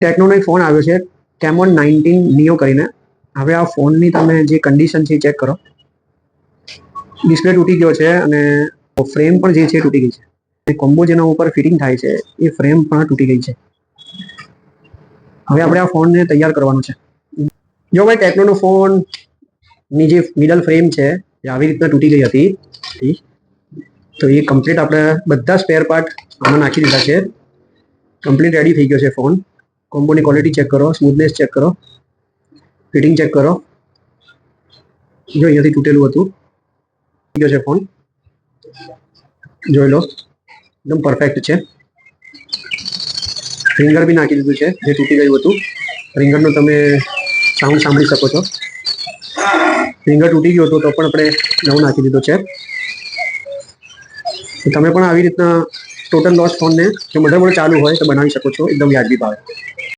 ટેકનોનો એક ફોન આવ્યો છે કેમોન 19 નિયો કરીને. હવે આ ફોનની તમે જે કન્ડિશન છે ચેક કરો. ડિસ્પ્લે તૂટી ગયો છે અને ફ્રેમ પણ જે છે તૂટી ગઈ છે. કોમ્બો જેના ઉપર ફિટિંગ થાય છે એ ફ્રેમ પણ તૂટી ગઈ છે. હવે આપણે આ ફોનને તૈયાર કરવાનો છે. જો ભાઈ ટેકનોનો ફોન ની જે મિડલ ફ્રેમ છે એ આવી રીતના તૂટી ગઈ હતી, તો એ કમ્પ્લીટ આપણે બધા સ્પેર પાર્ટ આમાં નાખી દીધા છે. કમ્પ્લીટ રેડી થઈ ગયો છે ફોન. કોમ્બોની ક્વોલિટી ચેક કરો, સ્મૂથનેસ ચેક કરો, ફિટિંગ ચેક કરો. જો અહીંયાથી તૂટેલું હતું, ગયો છે ફોન, જોઈ લો એકદમ પરફેક્ટ છે. ફિંગર બી નાખી દીધું છે જે તૂટી ગયું હતું. ફિંગરનો તમે સાઉન્ડ સાંભળી શકો છો. ફિંગર તૂટી ગયું હતું તો પણ આપણે નવું નાખી દીધું છે. તમે પણ આવી રીતના ટોટલ લોસ ફોનને જો મધરબોર્ડ ચાલુ હોય તો બનાવી શકો છો એકદમ વ્યાજબી ભાવે.